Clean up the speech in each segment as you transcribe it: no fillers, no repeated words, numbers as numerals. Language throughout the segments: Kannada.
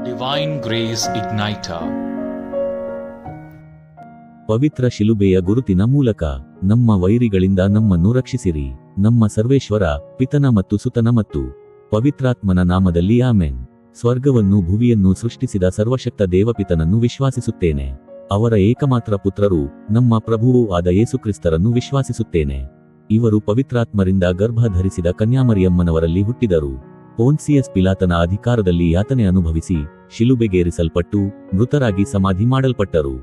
Divine Grace Igniter. ಪವಿತ್ರ ಶಿಲುಬೆಯ ಗುರುತಿನ ಮೂಲಕ ನಮ್ಮ ವೈರಿಗಳಿಂದ ನಮ್ಮನ್ನು ರಕ್ಷಿಸಿರಿ. ನಮ್ಮ ಸರ್ವೇಶ್ವರ, ಪಿತನ ಮತ್ತು ಸುತನ ಮತ್ತು ಪವಿತ್ರಾತ್ಮನ ನಾಮದಲ್ಲಿ ಆಮೆನ್. ಸ್ವರ್ಗವನ್ನು ಭುವಿಯನ್ನು ಸೃಷ್ಟಿಸಿದ ಸರ್ವಶಕ್ತ ದೇವಪಿತನನ್ನು ವಿಶ್ವಾಸಿಸುತ್ತೇನೆ. ಅವರ ಏಕಮಾತ್ರ ಪುತ್ರರು, ನಮ್ಮ ಪ್ರಭುವೂ ಆದ ಯೇಸುಕ್ರಿಸ್ತರನ್ನು ವಿಶ್ವಾಸಿಸುತ್ತೇನೆ. ಇವರು ಪವಿತ್ರಾತ್ಮರಿಂದ ಗರ್ಭ ಧರಿಸಿದ ಕನ್ಯಾಮರಿಯಮ್ಮನವರಲ್ಲಿ ಹುಟ್ಟಿದರು. ಪೋನ್ಸಿಯಸ್ ಪಿಲಾತನ ಅಧಿಕಾರದಲ್ಲಿ ಯಾತನೆ ಅನುಭವಿಸಿ ಶಿಲುಬೆಗೇರಿಸಲ್ಪಟ್ಟು ಮೃತರಾಗಿ ಸಮಾಧಿ ಮಾಡಲ್ಪಟ್ಟರು.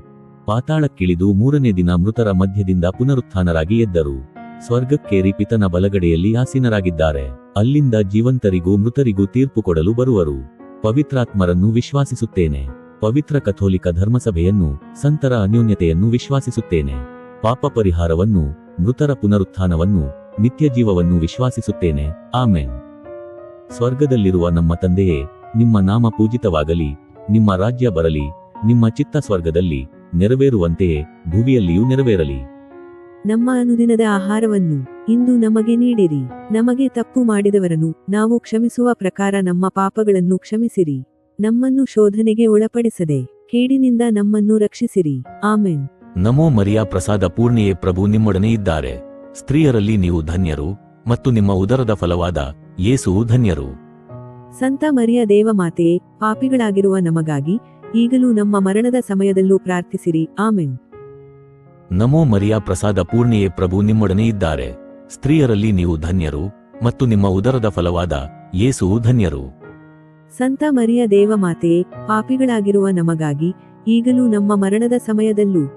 ಪಾತಾಳಕ್ಕಿಳಿದು ಮೂರನೇ ದಿನ ಮೃತರ ಮಧ್ಯದಿಂದ ಪುನರುತ್ಥಾನರಾಗಿ ಎದ್ದರು. ಸ್ವರ್ಗಕ್ಕೇರಿ ಪಿತನ ಬಲಗಡೆಯಲ್ಲಿ ಆಸೀನರಾಗಿದ್ದಾರೆ. ಅಲ್ಲಿಂದ ಜೀವಂತರಿಗೂ ಮೃತರಿಗೂ ತೀರ್ಪು ಕೊಡಲು ಬರುವರು. ಪವಿತ್ರಾತ್ಮರನ್ನು ವಿಶ್ವಾಸಿಸುತ್ತೇನೆ. ಪವಿತ್ರ ಕಥೋಲಿಕ ಧರ್ಮಸಭೆಯನ್ನು, ಸಂತರ ಅನ್ಯೋನ್ಯತೆಯನ್ನು ವಿಶ್ವಾಸಿಸುತ್ತೇನೆ. ಪಾಪ ಪರಿಹಾರವನ್ನು, ಮೃತರ ಪುನರುತ್ಥಾನವನ್ನು, ನಿತ್ಯಜೀವವನ್ನು ವಿಶ್ವಾಸಿಸುತ್ತೇನೆ. ಆಮೆನ್. ಸ್ವರ್ಗದಲ್ಲಿರುವ ನಮ್ಮ ತಂದೆಯೇ, ನಿಮ್ಮ ನಾಮ ಪೂಜಿತವಾಗಲಿ, ನಿಮ್ಮ ರಾಜ್ಯ ಬರಲಿ, ನಿಮ್ಮ ಚಿತ್ತ ಸ್ವರ್ಗದಲ್ಲಿ ನೆರವೇರುವಂತೆಯೇ ಭುವಿಯಲ್ಲಿಯೂ ನೆರವೇರಲಿ. ನಮ್ಮ ಅನುದಿನದ ಆಹಾರವನ್ನು ಇಂದು ನಮಗೆ ನೀಡಿರಿ. ನಮಗೆ ತಪ್ಪು ಮಾಡಿದವರನ್ನು ನಾವು ಕ್ಷಮಿಸುವ ಪ್ರಕಾರ ನಮ್ಮ ಪಾಪಗಳನ್ನು ಕ್ಷಮಿಸಿರಿ. ನಮ್ಮನ್ನು ಶೋಧನೆಗೆ ಒಳಪಡಿಸದೆ ಕೇಡಿನಿಂದ ನಮ್ಮನ್ನು ರಕ್ಷಿಸಿರಿ. ಆಮೆನ್. ನಮೋ ಮರಿಯಾ, ಪ್ರಸಾದ ಪೂರ್ಣಿಯೇ, ಪ್ರಭು ನಿಮ್ಮೊಡನೆ ಇದ್ದಾರೆ. ಸ್ತ್ರೀಯರಲ್ಲಿ ನೀವು ಧನ್ಯರು, ಮತ್ತು ನಿಮ್ಮ ಉದರದ ಫಲವಾದ ಯೇಸುವು ಧನ್ಯರು. ಸಂತ ಮರಿಯ ದೇವಮಾತೆಯೇ, ಪಾಪಿಗಳಾಗಿರುವ ನಮಗಾಗಿ ಈಗಲೂ ನಮ್ಮ ಮರಣದ ಸಮಯದಲ್ಲೂ ಪ್ರಾರ್ಥಿಸಿರಿ. ಆಮೆನ್. ನಮೋ ಮರಿಯಾ, ಪ್ರಸಾದ ಪೂರ್ಣಿಯೇ, ಪ್ರಭು ನಿಮ್ಮೊಡನೆ ಇದ್ದಾರೆ. ಸ್ತ್ರೀಯರಲ್ಲಿ ನೀವು ಧನ್ಯರು, ಮತ್ತು ನಿಮ್ಮ ಉದರದ ಫಲವಾದ ಯೇಸುವು ಧನ್ಯರು. ಸಂತ ಮರಿಯ ದೇವಮಾತೆಯೇ, ಪಾಪಿಗಳಾಗಿರುವ ನಮಗಾಗಿ ಈಗಲೂ ನಮ್ಮ ಮರಣದ ಸಮಯದಲ್ಲೂ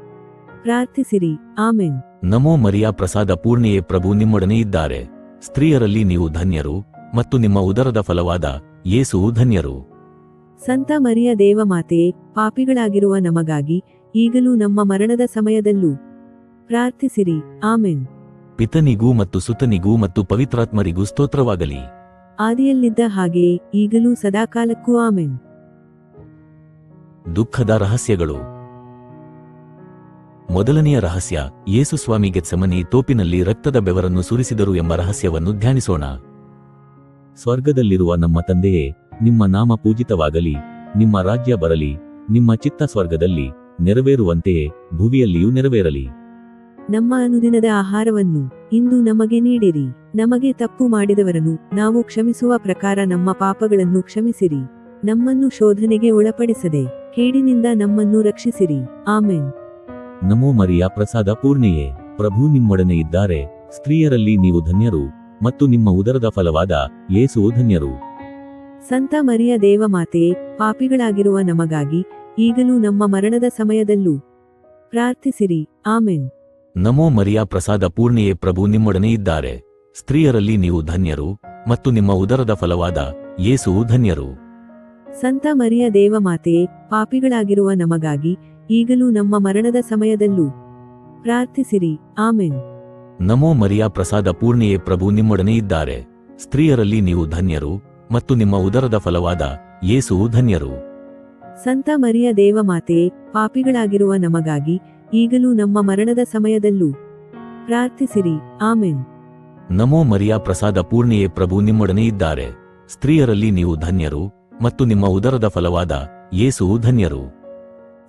ಪ್ರಾರ್ಥಿಸಿರಿ. ಆಮೆನ್. ನಮೋ ಮರಿಯಾ, ಪ್ರಸಾದ ಪೂರ್ಣಿಯೇ, ಪ್ರಭು ನಿಮ್ಮೊಡನೆ ಇದ್ದಾರೆ. ಸ್ತ್ರೀಯರಲ್ಲಿ ನೀವು ಧನ್ಯರು, ಮತ್ತು ನಿಮ್ಮ ಉದರದ ಫಲವಾದ ಯೇಸುವು ಧನ್ಯರು. ಸಂತ ಮರಿಯ ದೇವಮಾತೆಯೇ, ಪಾಪಿಗಳಾಗಿರುವ ನಮಗಾಗಿ ಈಗಲೂ ನಮ್ಮ ಮರಣದ ಸಮಯದಲ್ಲೂ ಪ್ರಾರ್ಥಿಸಿರಿ. ಆಮೆನ್. ಪಿತನಿಗೂ ಮತ್ತು ಸುತನಿಗೂ ಮತ್ತು ಪವಿತ್ರಾತ್ಮರಿಗೂ ಸ್ತೋತ್ರವಾಗಲಿ. ಆದಿಯಲ್ಲಿದ್ದ ಹಾಗೆಯೇ ಈಗಲೂ ಸದಾಕಾಲಕ್ಕೂ. ಆಮೆನ್. ದುಃಖದ ರಹಸ್ಯಗಳು. ಮೊದಲನೆಯ ರಹಸ್ಯ, ಯೇಸು ಸ್ವಾಮಿ ಗೆತ್ಸೆಮನಿ ತೋಪಿನಲ್ಲಿ ರಕ್ತದ ಬೆವರನ್ನು ಸುರಿಸಿದರು ಎಂಬ ರಹಸ್ಯವನ್ನು ಧ್ಯಾನಿಸೋಣ. ಸ್ವರ್ಗದಲ್ಲಿರುವ ನಮ್ಮ ತಂದೆಯೇ, ನಿಮ್ಮ ನಾಮ ಪೂಜಿತವಾಗಲಿ, ನಿಮ್ಮ ರಾಜ್ಯ ಬರಲಿ, ನಿಮ್ಮ ಚಿತ್ತ ಸ್ವರ್ಗದಲ್ಲಿ ನೆರವೇರುವಂತೆಯೇ ಭುವಿಯಲ್ಲಿಯೂ ನೆರವೇರಲಿ. ನಮ್ಮ ಅನುದಿನದ ಆಹಾರವನ್ನು ಇಂದು ನಮಗೆ ನೀಡಿರಿ. ನಮಗೆ ತಪ್ಪು ಮಾಡಿದವರನ್ನು ನಾವು ಕ್ಷಮಿಸುವ ಪ್ರಕಾರ ನಮ್ಮ ಪಾಪಗಳನ್ನು ಕ್ಷಮಿಸಿರಿ. ನಮ್ಮನ್ನು ಶೋಧನೆಗೆ ಒಳಪಡಿಸದೆ ಕೇಡಿನಿಂದ ನಮ್ಮನ್ನು ರಕ್ಷಿಸಿರಿ. ಆಮೆನ್. ನಮೋ ಮರಿಯಾ, ಪ್ರಸಾದ ಪೂರ್ಣಿಯೇ, ಪ್ರಭು ನಿಮ್ಮೊಡನೆ ಇದ್ದಾರೆ. ಸ್ತ್ರೀಯರಲ್ಲಿ ನೀವು ಧನ್ಯರು, ಮತ್ತು ನಿಮ್ಮ ಉದರದ ಫಲವಾದ ಯೇಸುವು ಧನ್ಯರು. ಸಂತ ಮರಿಯ ದೇವಮಾತೆಯೇ, ಪಾಪಿಗಳಾಗಿರುವ ನಮಗಾಗಿ ಈಗಲೂ ನಮ್ಮ ಮರಣದ ಸಮಯದಲ್ಲೂ ಪ್ರಾರ್ಥಿಸಿರಿ. ಆಮೆನ್. ನಮೋ ಮರಿಯಾ, ಪ್ರಸಾದ ಪೂರ್ಣಿಯೇ, ಪ್ರಭು ನಿಮ್ಮೊಡನೆ ಇದ್ದಾರೆ. ಸ್ತ್ರೀಯರಲ್ಲಿ ನೀವು ಧನ್ಯರು, ಮತ್ತು ನಿಮ್ಮ ಉದರದ ಫಲವಾದ ಯೇಸುವು ಧನ್ಯರು. ಸಂತ ಮರಿಯ ದೇವಮಾತೆಯೇ, ಪಾಪಿಗಳಾಗಿರುವ ನಮಗಾಗಿ ಈಗಲೂ ನಮ್ಮ ಮರಣದ ಸಮಯದಲ್ಲೂ ಪ್ರಾರ್ಥಿಸಿರಿ. ಆಮೆನ್. ನಮೋ ಮರಿಯಾ, ಪ್ರಸಾದ ಪೂರ್ಣಿಯೇ, ಪ್ರಭು ನಿಮ್ಮೊಡನೆ ಇದ್ದಾರೆ. ಸ್ತ್ರೀಯರಲ್ಲಿ ನೀವು ಧನ್ಯರು, ಮತ್ತು ನಿಮ್ಮ ಉದರದ ಫಲವಾದ ಯೇಸುವು ಧನ್ಯರು. ಸಂತ ಮರಿಯ ದೇವಮಾತೆಯೇ, ಪಾಪಿಗಳಾಗಿರುವ ನಮಗಾಗಿ ಈಗಲೂ ನಮ್ಮ ಮರಣದ ಸಮಯದಲ್ಲೂ ಪ್ರಾರ್ಥಿಸಿರಿ. ಆಮೆನ್. ನಮೋ ಮರಿಯಾ, ಪ್ರಸಾದ ಪೂರ್ಣಿಯೇ, ಪ್ರಭು ನಿಮ್ಮೊಡನೆ ಇದ್ದಾರೆ. ಸ್ತ್ರೀಯರಲ್ಲಿ ನೀವು ಧನ್ಯರು, ಮತ್ತು ನಿಮ್ಮ ಉದರದ ಫಲವಾದ ಯೇಸುವು ಧನ್ಯರು.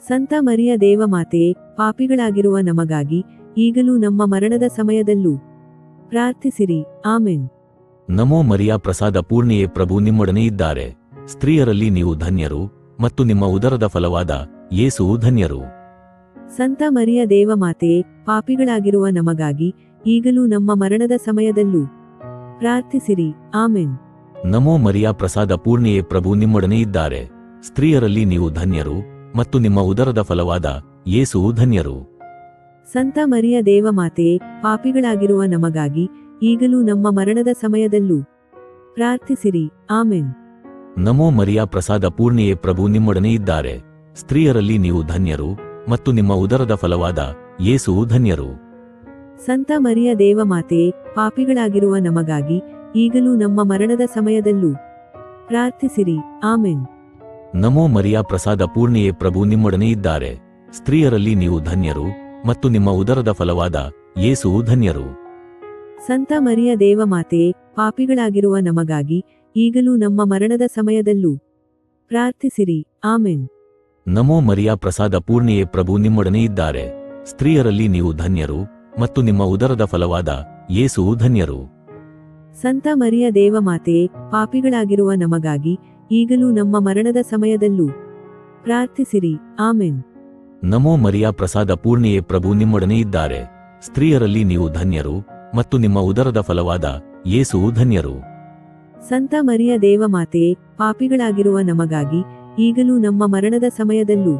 ಸಂತ ಮರಿಯ ದೇವಮಾತೆಯೇ, ಪಾಪಿಗಳಾಗಿರುವ ನಮಗಾಗಿ ಈಗಲೂ ನಮ್ಮ ಮರಣದ ಸಮಯದಲ್ಲೂ ಪ್ರಾರ್ಥಿಸಿರಿ. ಆಮೆನ್. ನಮೋ ಮರಿಯಾ, ಪ್ರಸಾದ ಪೂರ್ಣಿಯೇ, ಪ್ರಭು ನಿಮ್ಮೊಡನೆ ಇದ್ದಾರೆ. ಸ್ತ್ರೀಯರಲ್ಲಿ ನೀವು ಧನ್ಯರು, ಮತ್ತು ನಿಮ್ಮ ಉದರದ ಫಲವಾದ ಯೇಸುವು ಧನ್ಯರು. ಸಂತ ಮರಿಯ ದೇವಮಾತೆಯೇ, ಪಾಪಿಗಳಾಗಿರುವ ನಮಗಾಗಿ ಈಗಲೂ ನಮ್ಮ ಮರಣದ ಸಮಯದಲ್ಲೂ ಪ್ರಾರ್ಥಿಸಿರಿ. ಆಮೆನ್. ನಮೋ ಮರಿಯಾ, ಪ್ರಸಾದ ಪೂರ್ಣಿಯೇ, ಪ್ರಭು ನಿಮ್ಮೊಡನೆ ಇದ್ದಾರೆ. ಸ್ತ್ರೀಯರಲ್ಲಿ ನೀವು ಧನ್ಯರು, ಮತ್ತು ನಿಮ್ಮ ಉದರದ ಫಲವಾದ ಯೇಸುವು ಧನ್ಯರು. ಸಂತ ಮರಿಯ ದೇವಮಾತೆಯೇ, ಪಾಪಿಗಳಾಗಿರುವ ನಮಗಾಗಿ ಈಗಲೂ ನಮ್ಮ ಮರಣದ ಸಮಯದಲ್ಲೂ ಪ್ರಾರ್ಥಿಸಿರಿ. ಆಮೆನ್. ನಮೋ ಮರಿಯಾ, ಪ್ರಸಾದ ಪೂರ್ಣಿಯೇ, ಪ್ರಭು ನಿಮ್ಮೊಡನೆ ಇದ್ದಾರೆ. ಸ್ತ್ರೀಯರಲ್ಲಿ ನೀವು ಧನ್ಯರು, ಮತ್ತು ನಿಮ್ಮ ಉದರದ ಫಲವಾದ ಯೇಸುವು ಧನ್ಯರು. ಸಂತ ಮರಿಯ ದೇವಮಾತೆಯೇ, ಪಾಪಿಗಳಾಗಿರುವ ನಮಗಾಗಿ ಈಗಲೂ ನಮ್ಮ ಮರಣದ ಸಮಯದಲ್ಲೂ ಪ್ರಾರ್ಥಿಸಿರಿ. ಆಮೆನ್. ನಮೋ ಮರಿಯಾ, ಪ್ರಸಾದ ಪೂರ್ಣಿಯೇ, ಪ್ರಭು ನಿಮ್ಮೊಡನೆ ಇದ್ದಾರೆ. ಸ್ತ್ರೀಯರಲ್ಲಿ ನೀವು ಧನ್ಯರು, ಮತ್ತು ನಿಮ್ಮ ಉದರದ ಫಲವಾದ ಯೇಸುವು ಧನ್ಯರು. ಸಂತ ಮರಿಯ ದೇವಮಾತೆಯೇ, ಪಾಪಿಗಳಾಗಿರುವ ನಮಗಾಗಿ ಈಗಲೂ ನಮ್ಮ ಮರಣದ ಸಮಯದಲ್ಲೂ ಪ್ರಾರ್ಥಿಸಿರಿ. ಆಮೆನ್. ನಮೋ ಮರಿಯ ಪ್ರಸಾದ ಪೂರ್ಣೆಯೇ, ಪ್ರಭು ನಿಮ್ಮೊಡನೆ ಇದ್ದಾರೆ. ಸ್ತ್ರೀಯರಲ್ಲಿ ನೀವು ಧನ್ಯರು, ಮತ್ತು ನಿಮ್ಮ ಉದರದ ಫಲವಾದ ಯೇಸುವು ಧನ್ಯರು. ಸಂತ ಮರಿಯ ದೇವಮಾತೆಯೇ, ಪಾಪಿಗಳಾಗಿರುವ ನಮಗಾಗಿ ಈಗಲೂ ನಮ್ಮ ಮರಣದ ಸಮಯದಲ್ಲೂ ಪ್ರಾರ್ಥಿಸಿರಿ. ಆಮೆನ್. ನಮೋ ಮರಿಯ ಪ್ರಸಾದ ಪೂರ್ಣೆಯೇ, ಪ್ರಭು ನಿಮ್ಮೊಡನೆ ಇದ್ದಾರೆ. ಸ್ತ್ರೀಯರಲ್ಲಿ ನೀವು ಧನ್ಯರು, ಮತ್ತು ನಿಮ್ಮ ಉದರದ ಫಲವಾದ ಯೇಸುವು ಧನ್ಯರು. ಸಂತ ಮರಿಯ ದೇವಮಾತೆಯೇ, ಪಾಪಿಗಳಾಗಿರುವ ನಮಗಾಗಿ ಈಗಲೂ ನಮ್ಮ ಮರಣದ ಸಮಯದಲ್ಲೂ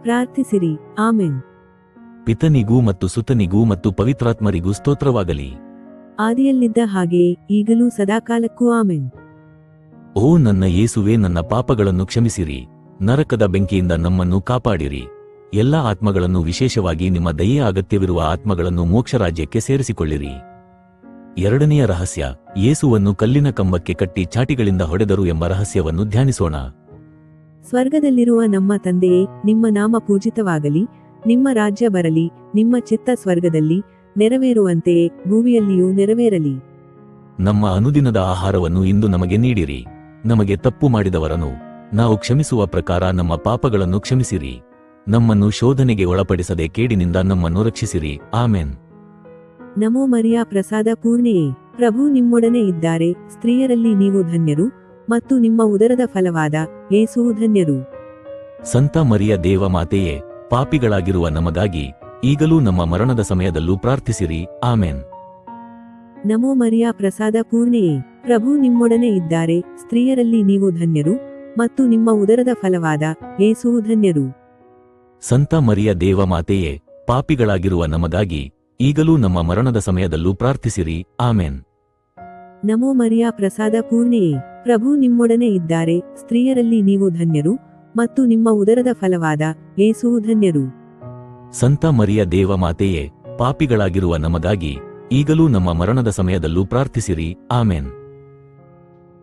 ಪ್ರಾರ್ಥಿಸಿರಿ. ಆಮೆನ್. ಪಿತನಿಗೂ ಮತ್ತು ಸುತನಿಗೂ ಮತ್ತು ಪವಿತ್ರಾತ್ಮರಿಗೂ ಸ್ತೋತ್ರವಾಗಲಿ. ಆದಿಯಲ್ಲಿದ್ದ ಹಾಗೆಯೇ ಈಗಲೂ ಸದಾಕಾಲಕ್ಕೂ. ಆಮೆನ್. ಓ ನನ್ನ ಯೇಸುವೇ, ನನ್ನ ಪಾಪಗಳನ್ನು ಕ್ಷಮಿಸಿರಿ, ನರಕದ ಬೆಂಕಿಯಿಂದ ನಮ್ಮನ್ನು ಕಾಪಾಡಿರಿ. ಎಲ್ಲಾ ಆತ್ಮಗಳನ್ನು, ವಿಶೇಷವಾಗಿ ನಿಮ್ಮ ದಯೆಯ ಅಗತ್ಯವಿರುವ ಆತ್ಮಗಳನ್ನು ಮೋಕ್ಷರಾಜ್ಯಕ್ಕೆ ಸೇರಿಸಿಕೊಳ್ಳಿರಿ. ಎರಡನೆಯ ರಹಸ್ಯ, ಯೇಸುವನ್ನು ಕಲ್ಲಿನ ಕಂಬಕ್ಕೆ ಕಟ್ಟಿ ಚಾಟಿಗಳಿಂದ ಹೊಡೆದರು ಎಂಬ ರಹಸ್ಯವನ್ನು ಧ್ಯಾನಿಸೋಣ. ಸ್ವರ್ಗದಲ್ಲಿರುವ ನಮ್ಮ ತಂದೆಯೇ, ನಿಮ್ಮ ನಾಮ ಪೂಜಿತವಾಗಲಿ, ನಿಮ್ಮ ರಾಜ್ಯ ಬರಲಿ, ನಿಮ್ಮ ಚಿತ್ತ ಸ್ವರ್ಗದಲ್ಲಿ ನೆರವೇರುವಂತೆಯೇ ಭೂಮಿಯಲ್ಲಿಯೂ ನೆರವೇರಲಿ. ನಮ್ಮ ಅನುದಿನದ ಆಹಾರವನ್ನು ಇಂದು ನಮಗೆ ನೀಡಿರಿ. ನಮಗೆ ತಪ್ಪು ಮಾಡಿದವರನ್ನು ನಾವು ಕ್ಷಮಿಸುವ ಪ್ರಕಾರ ನಮ್ಮ ಪಾಪಗಳನ್ನು ಕ್ಷಮಿಸಿರಿ. ನಮ್ಮನ್ನು ಶೋಧನೆಗೆ ಒಳಪಡಿಸದೆ ಕೇಡಿನಿಂದ ನಮ್ಮನ್ನು ರಕ್ಷಿಸಿರಿ. ಆಮೆನ್. ನಮೋ ಮರಿಯ ಪ್ರಸಾದ ಪೂರ್ಣೆಯೇ, ಪ್ರಭು ನಿಮ್ಮೊಡನೆ ಇದ್ದಾರೆ. ಸ್ತ್ರೀಯರಲ್ಲಿ ನೀವು ಧನ್ಯರು, ಮತ್ತು ನಿಮ್ಮ ಉದರದ ಫಲವಾದ ಯೇಸುವು ಧನ್ಯರು. ಸಂತ ಮರಿಯ ದೇವಮಾತೆಯೇ, ಪಾಪಿಗಳಾಗಿರುವ ನಮಗಾಗಿ ಈಗಲೂ ನಮ್ಮ ಮರಣದ ಸಮಯದಲ್ಲೂ ಪ್ರಾರ್ಥಿಸಿರಿ. ಆಮೆನ್. ನಮೋ ಮರಿಯ ಪ್ರಸಾದ ಪೂರ್ಣೆಯೇ, ಪ್ರಭು ನಿಮ್ಮೊಡನೆ ಇದ್ದಾರೆ. ಸ್ತ್ರೀಯರಲ್ಲಿ ನೀವು ಧನ್ಯರು, ಮತ್ತು ನಿಮ್ಮ ಉದರದ ಫಲವಾದ ಯೇಸುವು ಧನ್ಯರು. ಸಂತ ಮರಿಯ ದೇವಮಾತೆಯೇ, ಪಾಪಿಗಳಾಗಿರುವ ನಮಗಾಗಿ ಈಗಲೂ ನಮ್ಮ ಮರಣದ ಸಮಯದಲ್ಲೂ ಪ್ರಾರ್ಥಿಸಿರಿ. ಆಮೆನ್. ನಮೋ ಮರಿಯ ಪ್ರಸಾದ ಪೂರ್ಣೆಯೇ, ಪ್ರಭು ನಿಮ್ಮೊಡನೆ ಇದ್ದಾರೆ. ಸ್ತ್ರೀಯರಲ್ಲಿ ನೀವು ಧನ್ಯರು, ಮತ್ತು ನಿಮ್ಮ ಉದರದ ಫಲವಾದ ಯೇಸುವು ಧನ್ಯರು. ಸಂತ ಮರಿಯ ದೇವಮಾತೆಯೇ, ಪಾಪಿಗಳಾಗಿರುವ ನಮಗಾಗಿ ಈಗಲೂ ನಮ್ಮ ಮರಣದ ಸಮಯದಲ್ಲೂ ಪ್ರಾರ್ಥಿಸಿರಿ. ಆಮೆನ್.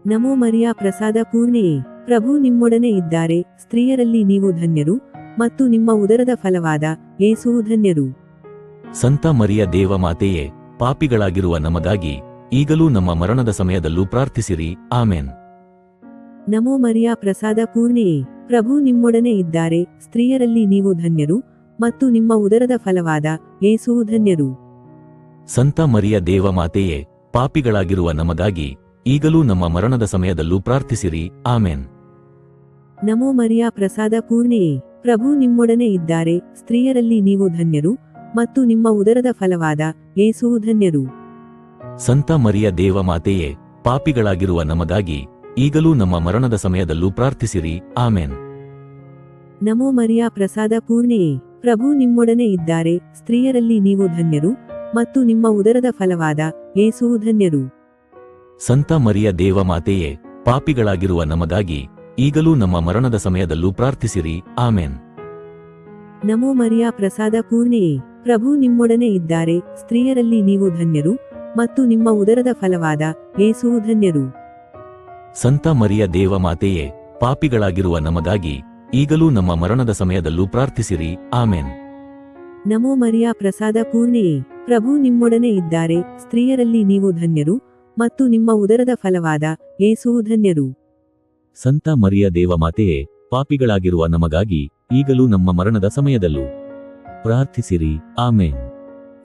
ನಮೋ ಮರಿಯ ಪ್ರಸಾದ ಪೂರ್ಣೆಯೇ, ಪ್ರಭು ನಿಮ್ಮೊಡನೆ ಇದ್ದಾರೆ. ಸ್ತ್ರೀಯರಲ್ಲಿ ನೀವು ಧನ್ಯರು, ಮತ್ತು ನಿಮ್ಮ ಉದರದ ಫಲವಾದ ಯೇಸುವು ಧನ್ಯರು. ಸಂತ ಮರಿಯ ದೇವಮಾತೆಯೇ, ಪಾಪಿಗಳಾಗಿರುವ ನಮಗಾಗಿ ಈಗಲೂ ನಮ್ಮ ಮರಣದ ಸಮಯದಲ್ಲೂ ಪ್ರಾರ್ಥಿಸಿರಿ. ಆಮೆನ್. ನಮೋ ಮರಿಯ ಪ್ರಸಾದ ಪೂರ್ಣೆಯೇ, ಪ್ರಭು ನಿಮ್ಮೊಡನೆ ಇದ್ದಾರೆ. ಸ್ತ್ರೀಯರಲ್ಲಿ ನೀವು ಧನ್ಯರು, ಮತ್ತು ನಿಮ್ಮ ಉದರದ ಫಲವಾದ ಯೇಸುವು ಧನ್ಯರು. ಸಂತ ಮರಿಯ ದೇವಮಾತೆಯೇ, ಪಾಪಿಗಳಾಗಿರುವ ನಮಗಾಗಿ ಈಗಲೂ ನಮ್ಮ ಮರಣದ ಸಮಯದಲ್ಲೂ ಪ್ರಾರ್ಥಿಸಿರಿ. ಆಮೆನ್. ನಮೋ ಮರಿಯ ಪ್ರಸಾದ ಪೂರ್ಣೆಯೇ, ಪ್ರಭು ನಿಮ್ಮೊಡನೆ ಇದ್ದಾರೆ. ಸ್ತ್ರೀಯರಲ್ಲಿ ನೀವು ಧನ್ಯರು, ಮತ್ತು ನಿಮ್ಮ ಉದರದ ಫಲವಾದ ಯೇಸುವು ಧನ್ಯರು. ಸಂತ ಮರಿಯ ದೇವಮಾತೆಯೇ, ಪಾಪಿಗಳಾಗಿರುವ ನಮಗಾಗಿ ಈಗಲೂ ನಮ್ಮ ಮರಣದ ಸಮಯದಲ್ಲೂ ಪ್ರಾರ್ಥಿಸಿರಿ. ಆಮೆನ್. ನಮೋ ಮರಿಯ ಪ್ರಸಾದ ಪೂರ್ಣೆಯೇ, ಪ್ರಭು ನಿಮ್ಮೊಡನೆ ಇದ್ದಾರೆ. ಸ್ತ್ರೀಯರಲ್ಲಿ ನೀವು ಧನ್ಯರು, ಮತ್ತು ನಿಮ್ಮ ಉದರದ ಫಲವಾದ ಯೇಸುವು ಧನ್ಯರು. ಸಂತ ಮರಿಯ ದೇವಮಾತೆಯೇ, ಪಾಪಿಗಳಾಗಿರುವ ನಮಗಾಗಿ ಈಗಲೂ ನಮ್ಮ ಮರಣದ ಸಮಯದಲ್ಲೂ ಪ್ರಾರ್ಥಿಸಿರಿ. ಆಮೆನ್. ನಮೋ ಮರಿಯ ಪ್ರಸಾದ ಪೂರ್ಣೆಯೇ, ಪ್ರಭು ನಿಮ್ಮೊಡನೆ ಇದ್ದಾರೆ. ಸ್ತ್ರೀಯರಲ್ಲಿ ನೀವು ಧನ್ಯರು, ಮತ್ತು ನಿಮ್ಮ ಉದರದ ಫಲವಾದ ಯೇಸುವು ಧನ್ಯರು. ಸಂತ ಮರಿಯ ದೇವಮಾತೆಯೇ, ಪಾಪಿಗಳಾಗಿರುವ ನಮಗಾಗಿ ಈಗಲೂ ನಮ್ಮ ಮರಣದ ಸಮಯದಲ್ಲೂ ಪ್ರಾರ್ಥಿಸಿರಿ. ಆಮೆನ್. ನಮೋ ಮರಿಯ ಪ್ರಸಾದ ಪೂರ್ಣೆಯೇ, ಪ್ರಭು ನಿಮ್ಮೊಡನೆ ಇದ್ದಾರೆ. ಸ್ತ್ರೀಯರಲ್ಲಿ ನೀವು ಧನ್ಯರು, ಮತ್ತು ನಿಮ್ಮ ಉದರದ ಫಲವಾದ ಯೇಸುವು ಧನ್ಯರು. ಸಂತ ಮರಿಯ ದೇವಮಾತೆಯೇ, ಪಾಪಿಗಳಾಗಿರುವ ನಮಗಾಗಿ ಈಗಲೂ ನಮ್ಮ ಮರಣದ ಸಮಯದಲ್ಲೂ ಪ್ರಾರ್ಥಿಸಿರಿ. ಆಮೆನ್.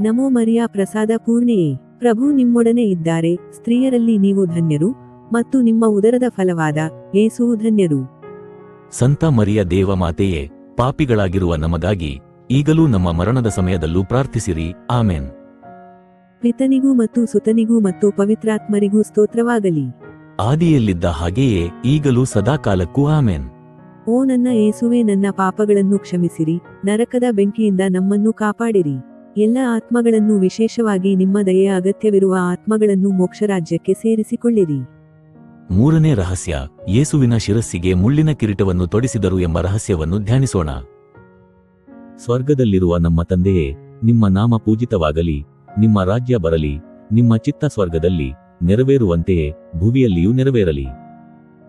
ನಮೋ ಮರಿಯ ಪ್ರಸಾದ ಪೂರ್ಣೆಯೇ, ಪ್ರಭು ನಿಮ್ಮೊಡನೆ ಇದ್ದಾರೆ. ಸ್ತ್ರೀಯರಲ್ಲಿ ನೀವು ಧನ್ಯರು, ಮತ್ತು ನಿಮ್ಮ ಉದರದ ಫಲವಾದ ಯೇಸುವು ಧನ್ಯರು. ಸಂತ ಮರಿಯ ದೇವಮಾತೆಯೇ, ಪಾಪಿಗಳಾಗಿರುವ ನಮಗಾಗಿ ಈಗಲೂ ನಮ್ಮ ಮರಣದ ಸಮಯದಲ್ಲೂ ಪ್ರಾರ್ಥಿಸಿರಿ. ಆಮೆನ್. ಪಿತನಿಗೂ ಮತ್ತು ಸುತನಿಗೂ ಮತ್ತು ಪವಿತ್ರಾತ್ಮರಿಗೂ ಸ್ತೋತ್ರವಾಗಲಿ. ಆದಿಯಲ್ಲಿದ್ದ ಹಾಗೆಯೇ ಈಗಲೂ ಸದಾಕಾಲಕ್ಕೂ. ಆಮೆನ್. ಓ ನನ್ನ ಯೇಸುವೆ, ನನ್ನ ಪಾಪಗಳನ್ನು ಕ್ಷಮಿಸಿರಿ, ನರಕದ ಬೆಂಕಿಯಿಂದ ನಮ್ಮನ್ನು ಕಾಪಾಡಿರಿ. ಎಲ್ಲ ಆತ್ಮಗಳನ್ನು, ವಿಶೇಷವಾಗಿ ನಿಮ್ಮ ದಯೆಯ ಅಗತ್ಯವಿರುವ ಆತ್ಮಗಳನ್ನು ಮೋಕ್ಷರಾಜ್ಯಕ್ಕೆ ಸೇರಿಸಿಕೊಳ್ಳಿರಿ. ಮೂರನೇ ರಹಸ್ಯ, ಯೇಸುವಿನ ಶಿರಸ್ಸಿಗೆ ಮುಳ್ಳಿನ ಕಿರೀಟವನ್ನು ತೊಡಿಸಿದರು ಎಂಬ ರಹಸ್ಯವನ್ನು ಧ್ಯಾನಿಸೋಣ. ಸ್ವರ್ಗದಲ್ಲಿರುವ ನಮ್ಮ ತಂದೆಯೇ, ನಿಮ್ಮ ನಾಮ ಪೂಜಿತವಾಗಲಿ, ನಿಮ್ಮ ರಾಜ್ಯ ಬರಲಿ, ನಿಮ್ಮ ಚಿತ್ತ ಸ್ವರ್ಗದಲ್ಲಿ ನೆರವೇರುವಂತೆಯೇ ಭುವಿಯಲ್ಲಿಯೂ ನೆರವೇರಲಿ.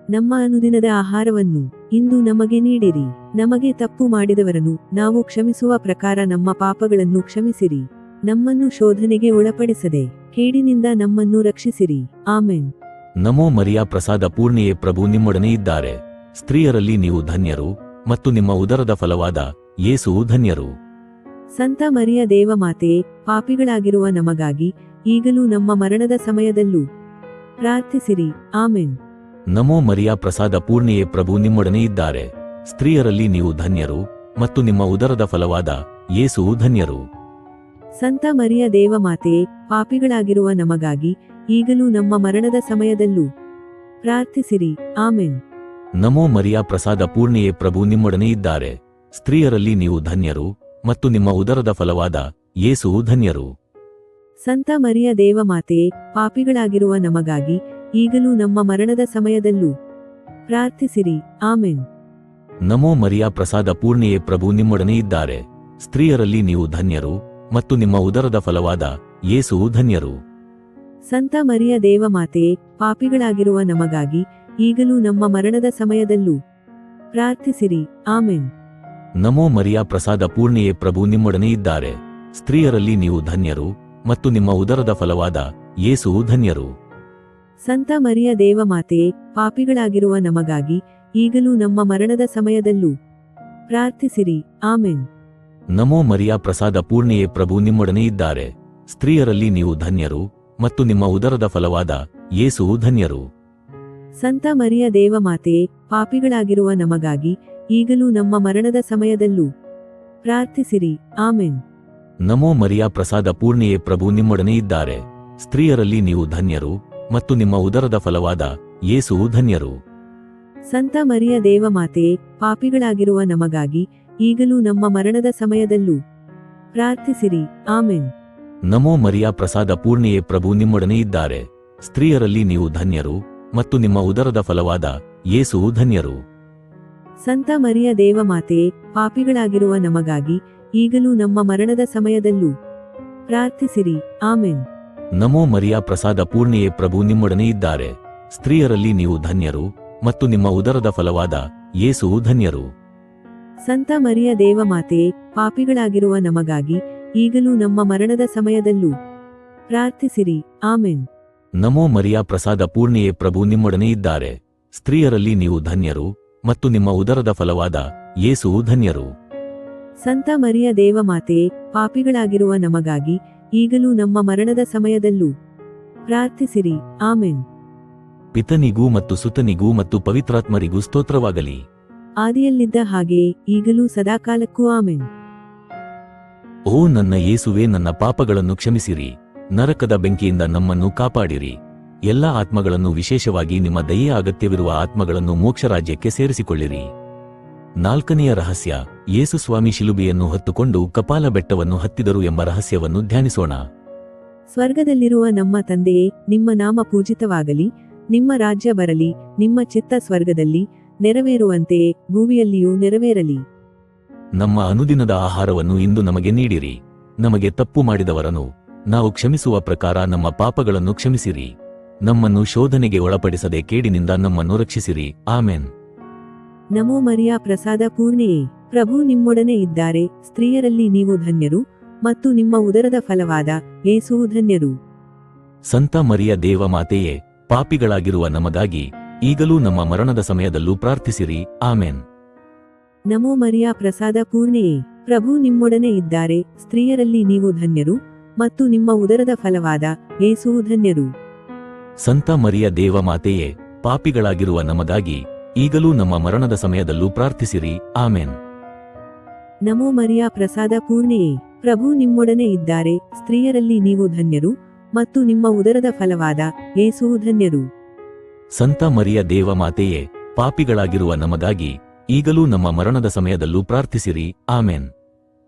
ನಮ್ಮ ಅನುದಿನದ ಆಹಾರವನ್ನು ಇಂದು ನಮಗೆ ನೀಡಿರಿ. ನಮಗೆ ತಪ್ಪು ಮಾಡಿದವರನ್ನು ನಾವು ಕ್ಷಮಿಸುವ ಪ್ರಕಾರ ನಮ್ಮ ಪಾಪಗಳನ್ನು ಕ್ಷಮಿಸಿರಿ. ನಮ್ಮನ್ನು ಶೋಧನೆಗೆ ಒಳಪಡಿಸದೆ ಕೇಡಿನಿಂದ ನಮ್ಮನ್ನು ರಕ್ಷಿಸಿರಿ. ಆಮೆನ್. ನಮೋ ಮರಿಯ ಪ್ರಸಾದ ಪೂರ್ಣೆಯೇ, ಪ್ರಭು ನಿಮ್ಮೊಡನೆ ಇದ್ದಾರೆ. ಸ್ತ್ರೀಯರಲ್ಲಿ ನೀವು ಧನ್ಯರು ಮತ್ತು ನಿಮ್ಮ ಉದರದ ಫಲವಾದ ಯೇಸುವು ಧನ್ಯರು. ಸಂತ ಮರಿಯ ದೇವಮಾತೆ, ಪಾಪಿಗಳಾಗಿರುವ ನಮಗಾಗಿ ಈಗಲೂ ನಮ್ಮ ಮರಣದ ಸಮಯದಲ್ಲೂ ಪ್ರಾರ್ಥಿಸಿರಿ. ಆಮೆನ್. ನಮೋ ಮರಿಯ ಪ್ರಸಾದ ಪೂರ್ಣಿಯೇ, ಪ್ರಭು ನಿಮ್ಮೊಡನೆ ಇದ್ದಾರೆ. ಸ್ತ್ರೀಯರಲ್ಲಿ ನೀವು ಧನ್ಯರು ಮತ್ತು ನಿಮ್ಮ ಉದರದ ಫಲವಾದ ಯೇಸುವು ಧನ್ಯರು. ಸಂತ ಮರಿಯ ದೇವಮಾತೆ, ಪಾಪಿಗಳಾಗಿರುವ ನಮಗಾಗಿ ಈಗಲೂ ನಮ್ಮ ಮರಣದ ಸಮಯದಲ್ಲೂ ಪ್ರಾರ್ಥಿಸಿರಿ. ಆಮೆನ್. ನಮೋ ಮರಿಯ ಪ್ರಸಾದ ಪೂರ್ಣಿಯೇ, ಪ್ರಭು ನಿಮ್ಮೊಡನೆ ಇದ್ದಾರೆ. ಸ್ತ್ರೀಯರಲ್ಲಿ ನೀವು ಧನ್ಯರು ಮತ್ತು ನಿಮ್ಮ ಉದರದ ಫಲವಾದ ಯೇಸುವು ಧನ್ಯರು. ಸಂತ ಮರಿಯ ದೇವಮಾತೆ, ಪಾಪಿಗಳಾಗಿರುವ ನಮಗಾಗಿ ಈಗಲೂ ನಮ್ಮ ಮರಣದ ಸಮಯದಲ್ಲೂ ಪ್ರಾರ್ಥಿಸಿರಿ. ಆಮೆನ್. ನಮೋ ಮರಿಯ ಪ್ರಸಾದ ಪೂರ್ಣಿಯೇ, ಪ್ರಭು ನಿಮ್ಮೊಡನೆ ಇದ್ದಾರೆ. ಸ್ತ್ರೀಯರಲ್ಲಿ ನೀವು ಧನ್ಯರು ಮತ್ತು ನಿಮ್ಮ ಉದರದ ಫಲವಾದ ಯೇಸುವು ಧನ್ಯರು. ಸಂತ ಮರಿಯ ದೇವಮಾತೆ, ಪಾಪಿಗಳಾಗಿರುವ ನಮಗಾಗಿ ಈಗಲೂ ನಮ್ಮ ಮರಣದ ಸಮಯದಲ್ಲೂ ಪ್ರಾರ್ಥಿಸಿರಿ. ಆಮೆನ್. ನಮೋ ಮರಿಯ ಪ್ರಸಾದ ಪೂರ್ಣಿಯೇ, ಪ್ರಭು ನಿಮ್ಮೊಡನೆ ಇದ್ದಾರೆ. ಸ್ತ್ರೀಯರಲ್ಲಿ ನೀವು ಧನ್ಯರು ಮತ್ತು ನಿಮ್ಮ ಉದರದ ಫಲವಾದ ಯೇಸುವು ಧನ್ಯರು. ಸಂತ ಮರಿಯ ದೇವಮಾತೆ, ಪಾಪಿಗಳಾಗಿರುವ ನಮಗಾಗಿ ಈಗಲೂ ನಮ್ಮ ಮರಣದ ಸಮಯದಲ್ಲೂ ಪ್ರಾರ್ಥಿಸಿರಿ. ಆಮೆನ್. ನಮೋ ಮರಿಯ ಪ್ರಸಾದ ಪೂರ್ಣಿಯೇ, ಪ್ರಭು ನಿಮ್ಮೊಡನೆ ಇದ್ದಾರೆ. ಸ್ತ್ರೀಯರಲ್ಲಿ ನೀವು ಧನ್ಯರು ಮತ್ತು ನಿಮ್ಮ ಉದರದ ಫಲವಾದ ಯೇಸುವು ಧನ್ಯರು. ಸಂತ ಮರಿಯ ದೇವಮಾತೆ, ಪಾಪಿಗಳಾಗಿರುವ ನಮಗಾಗಿ ಈಗಲೂ ನಮ್ಮ ಮರಣದ ಸಮಯದಲ್ಲೂ ಪ್ರಾರ್ಥಿಸಿರಿ. ಆಮೆನ್. ನಮೋ ಮರಿಯ ಪ್ರಸಾದ ಪೂರ್ಣಿಯೇ, ಪ್ರಭು ನಿಮ್ಮೊಡನೆ ಇದ್ದಾರೆ. ಸ್ತ್ರೀಯರಲ್ಲಿ ನೀವು ಧನ್ಯರು ಮತ್ತು ನಿಮ್ಮ ಉದರದ ಫಲವಾದ ಯೇಸುವು ಧನ್ಯರು. ಸಂತ ಮರಿಯ ದೇವಮಾತೆ, ಪಾಪಿಗಳಾಗಿರುವ ನಮಗಾಗಿ ಈಗಲೂ ನಮ್ಮ ಮರಣದ ಸಮಯದಲ್ಲೂ ಪ್ರಾರ್ಥಿಸಿರಿ. ಆಮೆನ್. ನಮೋ ಮರಿಯ ಪ್ರಸಾದ ಪೂರ್ಣಿಯೇ, ಪ್ರಭು ನಿಮ್ಮೊಡನೆ ಇದ್ದಾರೆ. ಸ್ತ್ರೀಯರಲ್ಲಿ ನೀವು ಧನ್ಯರು ಮತ್ತು ನಿಮ್ಮ ಉದರದ ಫಲವಾದ ಯೇಸುವು ಧನ್ಯರು. ಸಂತ ಮರಿಯ ದೇವಮಾತೆ, ಪಾಪಿಗಳಾಗಿರುವ ನಮಗಾಗಿ ಈಗಲೂ ನಮ್ಮ ಮರಣದ ಸಮಯದಲ್ಲೂ ಪ್ರಾರ್ಥಿಸಿರಿ. ಆಮೆನ್. ನಮೋ ಮರಿಯ ಪ್ರಸಾದ ಪೂರ್ಣಿಯೇ, ಪ್ರಭು ನಿಮ್ಮೊಡನೆ ಇದ್ದಾರೆ. ಸ್ತ್ರೀಯರಲ್ಲಿ ನೀವು ಧನ್ಯರು ಮತ್ತು ನಿಮ್ಮ ಉದರದ ಫಲವಾದ ಯೇಸುವು ಧನ್ಯರು. ಸಂತ ಮರಿಯ ದೇವಮಾತೆ, ಪಾಪಿಗಳಾಗಿರುವ ನಮಗಾಗಿ ಈಗಲೂ ನಮ್ಮ ಮರಣದ ಸಮಯದಲ್ಲೂ ಪ್ರಾರ್ಥಿಸಿರಿ. ಆಮೆನ್. ನಮೋ ಮರಿಯ ಪ್ರಸಾದ ಪೂರ್ಣಿಯೇ, ಪ್ರಭು ನಿಮ್ಮೊಡನೆ ಇದ್ದಾರೆ. ಸ್ತ್ರೀಯರಲ್ಲಿ ನೀವು ಧನ್ಯರು ಮತ್ತು ನಿಮ್ಮ ಉದರದ ಫಲವಾದ ಯೇಸುವು ಧನ್ಯರು. ಸಂತ ಮರಿಯ ದೇವಮಾತೆ, ಪಾಪಿಗಳಾಗಿರುವ ನಮಗಾಗಿ ಈಗಲೂ ನಮ್ಮ ಮರಣದ ಸಮಯದಲ್ಲೂ ಪ್ರಾರ್ಥಿಸಿರಿ. ಆಮೆನ್. ಪಿತನಿಗೂ ಮತ್ತು ಸುತನಿಗೂ ಮತ್ತು ಪವಿತ್ರಾತ್ಮರಿಗೂ ಸ್ತೋತ್ರವಾಗಲಿ. ಆದಿಯಲ್ಲಿದ್ದ ಹಾಗೆಯೇ ಈಗಲೂ ಸದಾಕಾಲಕ್ಕೂ. ಆಮೆನ್. ಓ ನನ್ನ ಯೇಸುವೆ, ನನ್ನ ಪಾಪಗಳನ್ನು ಕ್ಷಮಿಸಿರಿ. ನರಕದ ಬೆಂಕಿಯಿಂದ ನಮ್ಮನ್ನು ಕಾಪಾಡಿರಿ. ಎಲ್ಲಾ ಆತ್ಮಗಳನ್ನು, ವಿಶೇಷವಾಗಿ ನಿಮ್ಮ ದಯೆಯ ಅಗತ್ಯವಿರುವ ಆತ್ಮಗಳನ್ನು ಮೋಕ್ಷರಾಜ್ಯಕ್ಕೆ ಸೇರಿಸಿಕೊಳ್ಳಿರಿ. 4ನೆಯ ರಹಸ್ಯ, ಯೇಸು ಸ್ವಾಮಿ ಶಿಲುಬೆಯನ್ನು ಹೊತ್ತುಕೊಂಡು ಕಪಾಲ ಬೆಟ್ಟವನ್ನು ಹತ್ತಿದರು ಎಂಬ ರಹಸ್ಯವನ್ನು ಧ್ಯಾನಿಸೋಣ. ಸ್ವರ್ಗದಲ್ಲಿರುವ ನಮ್ಮ ತಂದೆಯೇ, ನಿಮ್ಮ ನಾಮ ಪೂಜಿತವಾಗಲಿ. ನಿಮ್ಮ ರಾಜ್ಯ ಬರಲಿ. ನಿಮ್ಮ ಚಿತ್ತ ಸ್ವರ್ಗದಲ್ಲಿ ನೆರವೇರುವಂತೆಯೇ ಭೂಮಿಯಲ್ಲಿಯೂ ನೆರವೇರಲಿ. ನಮ್ಮ ಅನುದಿನದ ಆಹಾರವನ್ನು ಇಂದು ನಮಗೆ ನೀಡಿರಿ. ನಮಗೆ ತಪ್ಪು ಮಾಡಿದವರನ್ನು ನಾವು ಕ್ಷಮಿಸುವ ಪ್ರಕಾರ ನಮ್ಮ ಪಾಪಗಳನ್ನು ಕ್ಷಮಿಸಿರಿ. ನಮ್ಮನ್ನು ಶೋಧನೆಗೆ ಒಳಪಡಿಸದೆ ಕೇಡಿನಿಂದ ನಮ್ಮನ್ನು ರಕ್ಷಿಸಿರಿ. ಆಮೆನ್. ನಮೋ ಮರಿಯ ಪ್ರಸಾದ ಪೂರ್ಣಿಯೇ, ಪ್ರಭು ನಿಮ್ಮೊಡನೆ ಇದ್ದಾರೆ. ಸ್ತ್ರೀಯರಲ್ಲಿ ನೀವು ಧನ್ಯರು ಮತ್ತು ನಿಮ್ಮ ಉದರದ ಫಲವಾದ ಯೇಸುವು ಧನ್ಯರು. ಸಂತ ಮರಿಯ ದೇವಮಾತೆಯೇ, ಪಾಪಿಗಳಾಗಿರುವ ನಮಗಾಗಿ ಈಗಲೂ ನಮ್ಮ ಮರಣದ ಸಮಯದಲ್ಲೂ ಪ್ರಾರ್ಥಿಸಿರಿ. ಆಮೆನ್. ನಮೋ ಮರಿಯ ಪ್ರಸಾದ ಪೂರ್ಣಿಯೇ, ಪ್ರಭು ನಿಮ್ಮೊಡನೆ ಇದ್ದಾರೆ. ಸ್ತ್ರೀಯರಲ್ಲಿ ನೀವು ಧನ್ಯರು ಮತ್ತು ನಿಮ್ಮ ಉದರದ ಫಲವಾದ ಯೇಸುವು ಧನ್ಯರು. ಸಂತ ಮರಿಯ ದೇವಮಾತೆಯೇ, ಪಾಪಿಗಳಾಗಿರುವ ನಮಗಾಗಿ ಈಗಲೂ ನಮ್ಮ ಮರಣದ ಸಮಯದಲ್ಲೂ ಪ್ರಾರ್ಥಿಸಿರಿ. ಆಮೆನ್. ನಮೋ ಮರಿಯ ಪ್ರಸಾದ ಪೂರ್ಣಿಯೇ, ಪ್ರಭು ನಿಮ್ಮೊಡನೆ ಇದ್ದಾರೆ. ಸ್ತ್ರೀಯರಲ್ಲಿ ನೀವು ಧನ್ಯರು ಮತ್ತು ನಿಮ್ಮ ಉದರದ ಫಲವಾದ ಯೇಸುವು ಧನ್ಯರು. ಸಂತ ಮರಿಯ ದೇವಮಾತೆಯೇ, ಪಾಪಿಗಳಾಗಿರುವ ನಮಗಾಗಿ ಈಗಲೂ ನಮ್ಮ ಮರಣದ ಸಮಯದಲ್ಲೂ ಪ್ರಾರ್ಥಿಸಿರಿ. ಆಮೆನ್.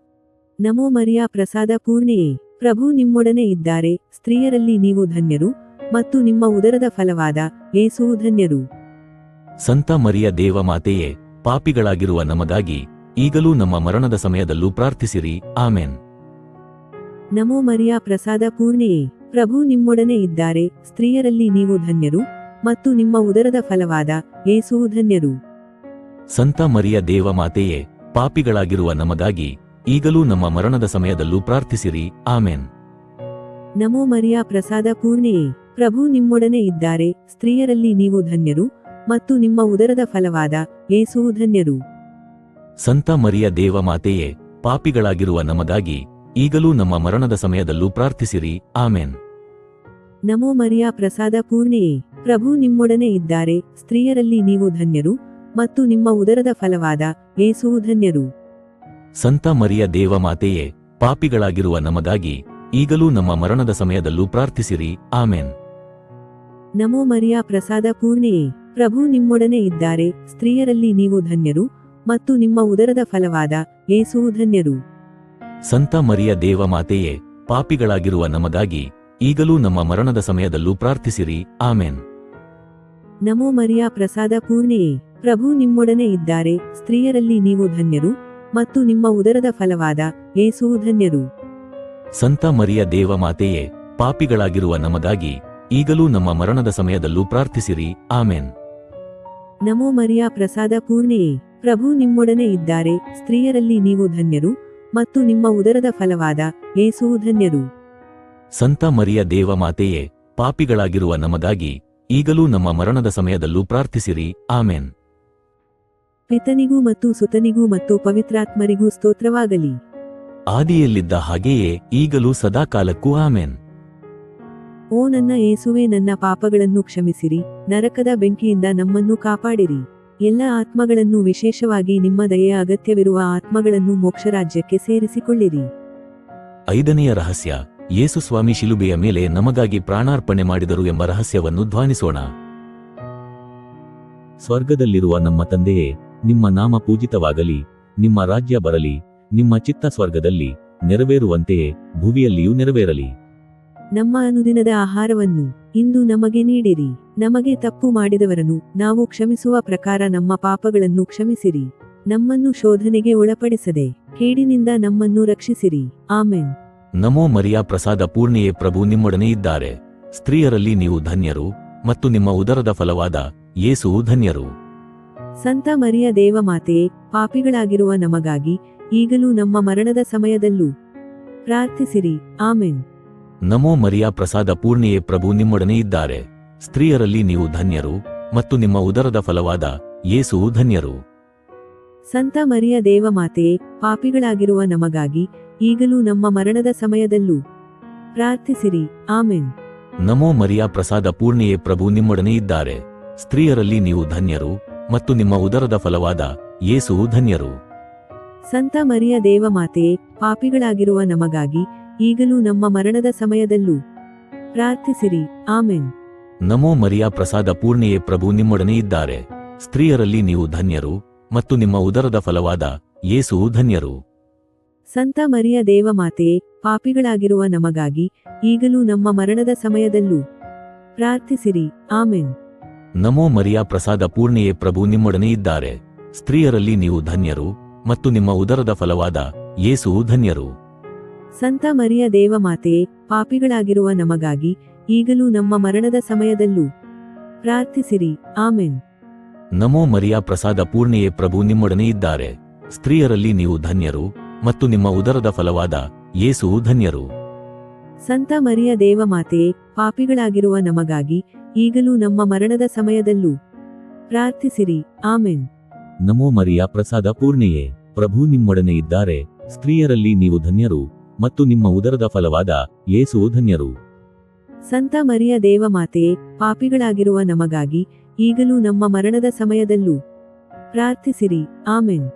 ನಮೋ ಮರಿಯ ಪ್ರಸಾದ ಪೂರ್ಣಿಯೇ, ಪ್ರಭು ನಿಮ್ಮೊಡನೆ ಇದ್ದಾರೆ. ಸ್ತ್ರೀಯರಲ್ಲಿ ನೀವು ಧನ್ಯರು ಮತ್ತು ನಿಮ್ಮ ಉದರದ ಫಲವಾದ ಯೇಸುವು ಧನ್ಯರು. ಸಂತ ಮರಿಯ ದೇವಮಾತೆಯೇ, ಪಾಪಿಗಳಾಗಿರುವ ನಮಗಾಗಿ ಈಗಲೂ ನಮ್ಮ ಮರಣದ ಸಮಯದಲ್ಲೂ ಪ್ರಾರ್ಥಿಸಿರಿ. ಆಮೆನ್. ನಮೋ ಮರಿಯ ಪ್ರಸಾದ ಪೂರ್ಣಿಯೇ, ಪ್ರಭು ನಿಮ್ಮೊಡನೆ ಇದ್ದಾರೆ. ಸ್ತ್ರೀಯರಲ್ಲಿ ನೀವು ಧನ್ಯರು ಮತ್ತು ನಿಮ್ಮ ಉದರದ ಫಲವಾದ ಯೇಸುವು ಧನ್ಯರು. ಸಂತ ಮರಿಯ ದೇವಮಾತೆಯೇ, ಪಾಪಿಗಳಾಗಿರುವ ನಮಗಾಗಿ ಈಗಲೂ ನಮ್ಮ ಮರಣದ ಸಮಯದಲ್ಲೂ ಪ್ರಾರ್ಥಿಸಿರಿ. ಆಮೆನ್. ನಮೋ ಮರಿಯ ಪ್ರಸಾದ ಪೂರ್ಣಿಯೇ, ಪ್ರಭು ನಿಮ್ಮೊಡನೆ ಇದ್ದಾರೆ. ಸ್ತ್ರೀಯರಲ್ಲಿ ನೀವು ಧನ್ಯರು ಮತ್ತು ನಿಮ್ಮ ಉದರದ ಫಲವಾದ ಯೇಸುವು ಧನ್ಯರು. ಸಂತ ಮರಿಯ ದೇವಮಾತೆಯೇ, ಪಾಪಿಗಳಾಗಿರುವ ನಮಗಾಗಿ ಈಗಲೂ ನಮ್ಮ ಮರಣದ ಸಮಯದಲ್ಲೂ ಪ್ರಾರ್ಥಿಸಿರಿ. ಆಮೆನ್. ನಮೋ ಮರಿಯ ಪ್ರಸಾದ ಪೂರ್ಣೆಯೇ, ಪ್ರಭು ನಿಮ್ಮೊಡನೆ ಇದ್ದಾರೆ, ಸ್ತ್ರೀಯರಲ್ಲಿ ನೀವು ಧನ್ಯರು, ಮತ್ತು ನಿಮ್ಮ ಉದರದ ಫಲವಾದ ಯೇಸುವು ಧನ್ಯರು. ಸಂತ ಮರಿಯ ದೇವಮಾತೆಯೇ, ಪಾಪಿಗಳಾಗಿರುವ ನಮಗಾಗಿ ಈಗಲೂ ನಮ್ಮ ಮರಣದ ಸಮಯದಲ್ಲೂ ಪ್ರಾರ್ಥಿಸಿರಿ. ಆಮೆನ್. ನಮೋ ಮರಿಯ ಪ್ರಸಾದ ಪೂರ್ಣೆಯೇ, ಪ್ರಭು ನಿಮ್ಮೊಡನೆ ಇದ್ದಾರೆ, ಸ್ತ್ರೀಯರಲ್ಲಿ ನೀವು ಧನ್ಯರು, ಮತ್ತು ನಿಮ್ಮ ಉದರದ ಫಲವಾದ ಯೇಸುವು ಧನ್ಯರು. ಸಂತ ಮರಿಯ ದೇವಮಾತೆಯೇ, ಪಾಪಿಗಳಾಗಿರುವ ನಮಗಾಗಿ ಈಗಲೂ ನಮ್ಮ ಮರಣದ ಸಮಯದಲ್ಲೂ ಪ್ರಾರ್ಥಿಸಿರಿ. ಆಮೆನ್. ನಮೋ ಮರಿಯ ಪ್ರಸಾದ ಪೂರ್ಣೆಯೇ, ಪ್ರಭು ನಿಮ್ಮೊಡನೆ ಇದ್ದಾರೆ, ಸ್ತ್ರೀಯರಲ್ಲಿ ನೀವು ಧನ್ಯರು, ಮತ್ತು ನಿಮ್ಮ ಉದರದ ಫಲವಾದ ಯೇಸುವು ಧನ್ಯರು. ಸಂತ ಮರಿಯ ದೇವಮಾತೆಯೇ, ಪಾಪಿಗಳಾಗಿರುವ ನಮಗಾಗಿ ಈಗಲೂ ನಮ್ಮ ಮರಣದ ಸಮಯದಲ್ಲೂ ಪ್ರಾರ್ಥಿಸಿರಿ. ಆಮೆನ್. ನಮೋ ಮರಿಯ ಪ್ರಸಾದ ಪೂರ್ಣೆಯೇ, ಪ್ರಭು ನಿಮ್ಮೊಡನೆ ಇದ್ದಾರೆ, ಸ್ತ್ರೀಯರಲ್ಲಿ ನೀವು ಧನ್ಯರು, ಮತ್ತು ನಿಮ್ಮ ಉದರದ ಫಲವಾದ ಯೇಸುವು ಧನ್ಯರು. ಸಂತ ಮರಿಯ ದೇವಮಾತೆಯೇ, ಪಾಪಿಗಳಾಗಿರುವ ನಮಗಾಗಿ ಈಗಲೂ ನಮ್ಮ ಮರಣದ ಸಮಯದಲ್ಲೂ ಪ್ರಾರ್ಥಿಸಿರಿ. ಆಮೆನ್. ಪಿತನಿಗೂ ಮತ್ತು ಸುತನಿಗೂ ಮತ್ತು ಪವಿತ್ರಾತ್ಮರಿಗೂ ಸ್ತೋತ್ರವಾಗಲಿ. ಆದಿಯಲ್ಲಿದ್ದ ಹಾಗೆಯೇ ಈಗಲೂ ಸದಾಕಾಲಕ್ಕೂ. ಆಮೆನ್. ಓ ನನ್ನ ಯೇಸುವೆ, ನನ್ನ ಪಾಪಗಳನ್ನು ಕ್ಷಮಿಸಿರಿ, ನರಕದ ಬೆಂಕಿಯಿಂದ ನಮ್ಮನ್ನು ಕಾಪಾಡಿರಿ. ಎಲ್ಲ ಆತ್ಮಗಳನ್ನು, ವಿಶೇಷವಾಗಿ ನಿಮ್ಮ ದಯೆಯ ಅಗತ್ಯವಿರುವ ಆತ್ಮಗಳನ್ನು ಮೋಕ್ಷರಾಜ್ಯಕ್ಕೆ ಸೇರಿಸಿಕೊಳ್ಳಿರಿ. 5ನೆಯ ರಹಸ್ಯ, ಯೇಸು ಸ್ವಾಮಿ ಶಿಲುಬೆಯ ಮೇಲೆ ನಮಗಾಗಿ ಪ್ರಾಣಾರ್ಪಣೆ ಮಾಡಿದರು ಎಂಬ ರಹಸ್ಯವನ್ನು ಧ್ವಾನಿಸೋಣ. ಸ್ವರ್ಗದಲ್ಲಿರುವ ನಮ್ಮ ತಂದೆಯೇ, ನಿಮ್ಮ ನಾಮ ಪೂಜಿತವಾಗಲಿ, ನಿಮ್ಮ ರಾಜ್ಯ ಬರಲಿ, ನಿಮ್ಮ ಚಿತ್ತ ಸ್ವರ್ಗದಲ್ಲಿ ನೆರವೇರುವಂತೆಯೇ ಭುವಿಯಲ್ಲಿಯೂ ನೆರವೇರಲಿ. ನಮ್ಮ ಅನುದಿನದ ಆಹಾರವನ್ನು ಇಂದು ನಮಗೆ ನೀಡಿರಿ. ನಮಗೆ ತಪ್ಪು ಮಾಡಿದವರನ್ನು ನಾವು ಕ್ಷಮಿಸುವ ಪ್ರಕಾರ ನಮ್ಮ ಪಾಪಗಳನ್ನು ಕ್ಷಮಿಸಿರಿ. ನಮ್ಮನ್ನು ಶೋಧನೆಗೆ ಒಳಪಡಿಸದೆ ಕೇಡಿನಿಂದ ನಮ್ಮನ್ನು ರಕ್ಷಿಸಿರಿ. ಆಮೆನ್. ನಮೋ ಮರಿಯ ಪ್ರಸಾದ ಪೂರ್ಣೆಯೇ, ಪ್ರಭು ನಿಮ್ಮೊಡನೆ ಇದ್ದಾರೆ, ಸ್ತ್ರೀಯರಲ್ಲಿ ನೀವು ಧನ್ಯರು, ಮತ್ತು ನಿಮ್ಮ ಉದರದ ಫಲವಾದ ಯೇಸುವು ಧನ್ಯರು. ಸಂತ ಮರಿಯ ದೇವಮಾತೆಯೇ, ಪಾಪಿಗಳಾಗಿರುವ ನಮಗಾಗಿ ಈಗಲೂ ನಮ್ಮ ಮರಣದ ಸಮಯದಲ್ಲೂ ಪ್ರಾರ್ಥಿಸಿರಿ. ಆಮೆನ್. ನಮೋ ಮರಿಯ ಪ್ರಸಾದ ಪೂರ್ಣೆಯೇ, ಪ್ರಭು ನಿಮ್ಮೊಡನೆ ಇದ್ದಾರೆ, ಸ್ತ್ರೀಯರಲ್ಲಿ ನೀವು ಧನ್ಯರು, ಮತ್ತು ನಿಮ್ಮ ಉದರದ ಫಲವಾದ ಯೇಸುವು ಧನ್ಯರು. ಸಂತ ಮರಿಯ ದೇವಮಾತೆಯೇ, ಪಾಪಿಗಳಾಗಿರುವ ನಮಗಾಗಿ ಈಗಲೂ ನಮ್ಮ ಮರಣದ ಸಮಯದಲ್ಲೂ ಪ್ರಾರ್ಥಿಸಿರಿ. ಆಮೆನ್. ನಮೋ ಮರಿಯ ಪ್ರಸಾದ ಪೂರ್ಣೆಯೇ, ಪ್ರಭು ನಿಮ್ಮೊಡನೆ ಇದ್ದಾರೆ, ಸ್ತ್ರೀಯರಲ್ಲಿ ನೀವು ಧನ್ಯರು, ಮತ್ತು ನಿಮ್ಮ ಉದರದ ಫಲವಾದ ಯೇಸುವು ಧನ್ಯರು. ಸಂತ ಮರಿಯ ದೇವಮಾತೆಯೇ, ಪಾಪಿಗಳಾಗಿರುವ ನಮಗಾಗಿ ಈಗಲೂ ನಮ್ಮ ಮರಣದ ಸಮಯದಲ್ಲೂ ಪ್ರಾರ್ಥಿಸಿರಿ. ಆಮೆನ್. ನಮೋ ಮರಿಯ ಪ್ರಸಾದ ಪೂರ್ಣೆಯೇ, ಪ್ರಭು ನಿಮ್ಮೊಡನೆ ಇದ್ದಾರೆ, ಸ್ತ್ರೀಯರಲ್ಲಿ ನೀವು ಧನ್ಯರು, ಮತ್ತು ನಿಮ್ಮ ಉದರದ ಫಲವಾದ ಯೇಸುವು ಧನ್ಯರು. ಸಂತ ಮರಿಯ ದೇವಮಾತೆಯೇ, ಪಾಪಿಗಳಾಗಿರುವ ನಮಗಾಗಿ ಈಗಲೂ ನಮ್ಮ ಮರಣದ ಸಮಯದಲ್ಲೂ ಪ್ರಾರ್ಥಿಸಿರಿ. ಆಮೆನ್. ನಮೋ ಮರಿಯ ಪ್ರಸಾದ ಪೂರ್ಣೆಯೇ, ಪ್ರಭು ನಿಮ್ಮೊಡನೆ ಇದ್ದಾರೆ, ಸ್ತ್ರೀಯರಲ್ಲಿ ನೀವು ಧನ್ಯರು, ಮತ್ತು ನಿಮ್ಮ ಉದರದ ಫಲವಾದ ಯೇಸುವು ಧನ್ಯರು. ಸಂತ ಮರಿಯ ದೇವಮಾತೆಯೇ, ಪಾಪಿಗಳಾಗಿರುವ ನಮಗಾಗಿ ಈಗಲೂ ನಮ್ಮ ಮರಣದ ಸಮಯದಲ್ಲೂ ಪ್ರಾರ್ಥಿಸಿರಿ. ಆಮೆನ್. ನಮೋ ಮರಿಯ ಪ್ರಸಾದ ಪೂರ್ಣೆಯೇ, ಪ್ರಭು ನಿಮ್ಮೊಡನೆ ಇದ್ದಾರೆ, ಸ್ತ್ರೀಯರಲ್ಲಿ ನೀವು ಧನ್ಯರು, ಮತ್ತು ನಿಮ್ಮ ಉದರದ ಫಲವಾದ ಯೇಸುವು ಧನ್ಯರು. ಸಂತ ಮರಿಯ ದೇವಮಾತೆಯೇ, ಪಾಪಿಗಳಾಗಿರುವ ನಮಗಾಗಿ ಈಗಲೂ ನಮ್ಮ ಮರಣದ ಸಮಯದಲ್ಲೂ ಪ್ರಾರ್ಥಿಸಿರಿ. ಆಮೆನ್. ನಮೋ ಮರಿಯ ಪ್ರಸಾದ ಪೂರ್ಣೆಯೇ, ಪ್ರಭು ನಿಮ್ಮೊಡನೆ ಇದ್ದಾರೆ, ಸ್ತ್ರೀಯರಲ್ಲಿ ನೀವು ಧನ್ಯರು, ಮತ್ತು ನಿಮ್ಮ ಉದರದ ಫಲವಾದ ಯೇಸುವು ಧನ್ಯರು. ಸಂತ ಮರಿಯ ದೇವಮಾತೆಯೇ, ಪಾಪಿಗಳಾಗಿರುವ ನಮಗಾಗಿ ಈಗಲೂ ನಮ್ಮ ಮರಣದ ಸಮಯದಲ್ಲೂ ಪ್ರಾರ್ಥಿಸಿರಿ. ಆಮೆನ್.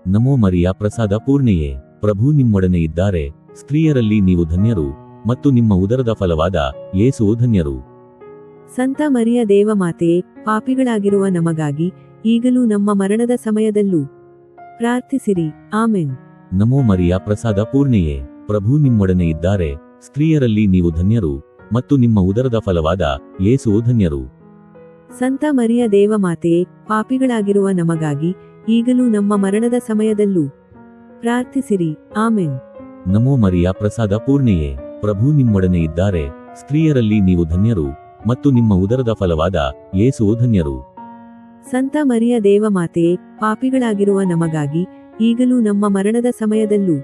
ನಮೋ ಮರಿಯ ಪ್ರಸಾದ ಪೂರ್ಣೆಯೇ, ಪ್ರಭು ನಿಮ್ಮೊಡನೆ ಇದ್ದಾರೆ, ಸ್ತ್ರೀಯರಲ್ಲಿ ನೀವು ಧನ್ಯರು, ಮತ್ತು ನಿಮ್ಮ ಉದರದ ಫಲವಾದ ಯೇಸುವು ಧನ್ಯರು. ಸಂತ ಮರಿಯ ದೇವಮಾತೆಯೇ, ಪಾಪಿಗಳಾಗಿರುವ ನಮಗಾಗಿ ಈಗಲೂ ನಮ್ಮ ಮರಣದ ಸಮಯದಲ್ಲೂ ಪ್ರಾರ್ಥಿಸಿರಿ. ಆಮೆನ್. ನಮೋ ಮರಿಯ ಪ್ರಸಾದ ಪೂರ್ಣೆಯೇ, ಪ್ರಭು ನಿಮ್ಮೊಡನೆ ಇದ್ದಾರೆ, ಸ್ತ್ರೀಯರಲ್ಲಿ ನೀವು ಧನ್ಯರು, ಮತ್ತು ನಿಮ್ಮ ಉದರದ ಫಲವಾದ ಯೇಸುವು ಧನ್ಯರು. ಸಂತ ಮರಿಯ ದೇವಮಾತೆಯೇ, ಪಾಪಿಗಳಾಗಿರುವ ನಮಗಾಗಿ ಈಗಲೂ ನಮ್ಮ ಮರಣದ ಸಮಯದಲ್ಲೂ ಪ್ರಾರ್ಥಿಸಿರಿ. ಆಮೆನ್. ನಮೋ ಮರಿಯ ಪ್ರಸಾದ ಪೂರ್ಣೆಯೇ, ಪ್ರಭು ನಿಮ್ಮೊಡನೆ ಇದ್ದಾರೆ, ಸ್ತ್ರೀಯರಲ್ಲಿ ನೀವು ಧನ್ಯರು, ಮತ್ತು ನಿಮ್ಮ ಉದರದ ಫಲವಾದ ಯೇಸುವು ಧನ್ಯರು. ಸಂತ ಮರಿಯ ದೇವಮಾತೆಯೇ, ಪಾಪಿಗಳಾಗಿರುವ ನಮಗಾಗಿ ಈಗಲೂ ನಮ್ಮ ಮರಣದ ಸಮಯದಲ್ಲೂ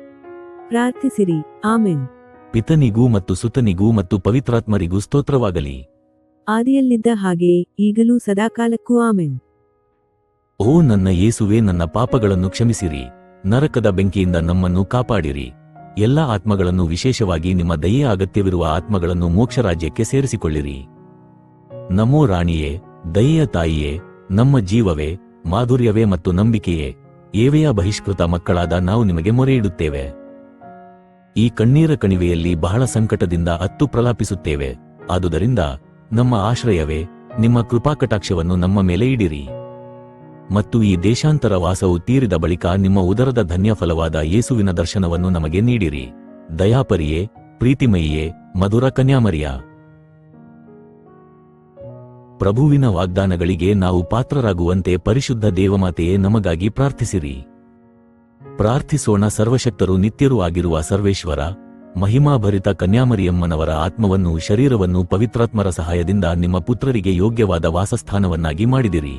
ಪ್ರಾರ್ಥಿಸಿರಿ. ಆಮೆನ್. ಪಿತನಿಗೂ ಮತ್ತು ಸುತನಿಗೂ ಮತ್ತು ಪವಿತ್ರಾತ್ಮರಿಗೂ ಸ್ತೋತ್ರವಾಗಲಿ. ಆದಿಯಲ್ಲಿದ್ದ ಹಾಗೆಯೇ ಈಗಲೂ ಸದಾಕಾಲಕ್ಕೂ. ಆಮೆನ್. ಓ ನನ್ನ ಯೇಸುವೆ, ನನ್ನ ಪಾಪಗಳನ್ನು ಕ್ಷಮಿಸಿರಿ, ನರಕದ ಬೆಂಕಿಯಿಂದ ನಮ್ಮನ್ನು ಕಾಪಾಡಿರಿ. ಎಲ್ಲ ಆತ್ಮಗಳನ್ನು, ವಿಶೇಷವಾಗಿ ನಿಮ್ಮ ದಯೆಯ ಅಗತ್ಯವಿರುವ ಆತ್ಮಗಳನ್ನು ಮೋಕ್ಷರಾಜ್ಯಕ್ಕೆ ಸೇರಿಸಿಕೊಳ್ಳಿರಿ. ನಮೋ ರಾಣಿಯೇ, ದಯೆಯ ತಾಯಿಯೇ, ನಮ್ಮ ಜೀವವೇ, ಮಾಧುರ್ಯವೇ ಮತ್ತು ನಂಬಿಕೆಯೇ, ಏವೆಯ ಬಹಿಷ್ಕೃತ ಮಕ್ಕಳಾದ ನಾವು ನಿಮಗೆ ಮೊರೆಯಿಡುತ್ತೇವೆ. ಈ ಕಣ್ಣೀರ ಕಣಿವೆಯಲ್ಲಿ ಬಹಳ ಸಂಕಟದಿಂದ ಅತ್ತು ಪ್ರಲಾಪಿಸುತ್ತೇವೆ. ಆದುದರಿಂದ ನಮ್ಮ ಆಶ್ರಯವೇ, ನಿಮ್ಮ ಕೃಪಾಕಟಾಕ್ಷವನ್ನು ನಮ್ಮ ಮೇಲೆ ಇಡಿರಿ. ಮತ್ತು ಈ ದೇಶಾಂತರ ವಾಸವು ತೀರಿದ ಬಳಿಕ ನಿಮ್ಮ ಉದರದ ಧನ್ಯಫಲವಾದ ಯೇಸುವಿನ ದರ್ಶನವನ್ನು ನಮಗೆ ನೀಡಿರಿ. ದಯಾಪರಿಯೇ, ಪ್ರೀತಿಮಯಿಯೇ, ಮಧುರ ಕನ್ಯಾಮರಿಯ, ಪ್ರಭುವಿನ ವಾಗ್ದಾನಗಳಿಗೆ ನಾವು ಪಾತ್ರರಾಗುವಂತೆ ಪರಿಶುದ್ಧ ದೇವಮಾತೆಯೇ ನಮಗಾಗಿ ಪ್ರಾರ್ಥಿಸಿರಿ. ಪ್ರಾರ್ಥಿಸೋಣ. ಸರ್ವಶಕ್ತರು ನಿತ್ಯರೂ ಆಗಿರುವ ಸರ್ವೇಶ್ವರ, ಮಹಿಮಾಭರಿತ ಕನ್ಯಾಮರಿಯಮ್ಮನವರ ಆತ್ಮವನ್ನು, ಶರೀರವನ್ನು ಪವಿತ್ರಾತ್ಮರ ಸಹಾಯದಿಂದ ನಿಮ್ಮ ಪುತ್ರರಿಗೆ ಯೋಗ್ಯವಾದ ವಾಸಸ್ಥಾನವನ್ನಾಗಿ ಮಾಡಿದಿರಿ.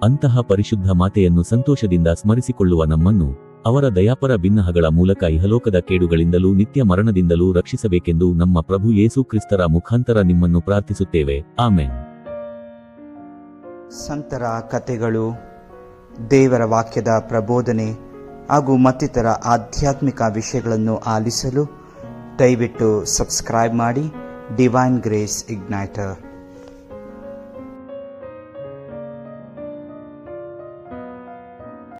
ಅಂತಹ ಪರಿಶುದ್ಧ ಮಾತೆಯನ್ನು ಸಂತೋಷದಿಂದ ಸ್ಮರಿಸಿಕೊಳ್ಳುವ ನಮ್ಮನ್ನು ಅವರ ದಯಾಪರ ಬಿನ್ನಹಗಳ ಮೂಲಕ ಇಹಲೋಕದ ಕೇಡುಗಳಿಂದಲೂ ನಿತ್ಯ ಮರಣದಿಂದಲೂ ರಕ್ಷಿಸಬೇಕೆಂದು ನಮ್ಮ ಪ್ರಭು ಯೇಸು ಕ್ರಿಸ್ತರ ಮುಖಾಂತರ ನಿಮ್ಮನ್ನು ಪ್ರಾರ್ಥಿಸುತ್ತೇವೆ. ಆಮೆನ್. ಸಂತರ ಕಥೆಗಳು, ದೇವರ ವಾಕ್ಯದ ಪ್ರಬೋಧನೆ ಹಾಗೂ ಮತ್ತಿತರ ಆಧ್ಯಾತ್ಮಿಕ ವಿಷಯಗಳನ್ನು ಆಲಿಸಲು ದಯವಿಟ್ಟು ಸಬ್ಸ್ಕ್ರೈಬ್ ಮಾಡಿ ಡಿವೈನ್ ಗ್ರೇಸ್ ಇಗ್ನೈಟರ್.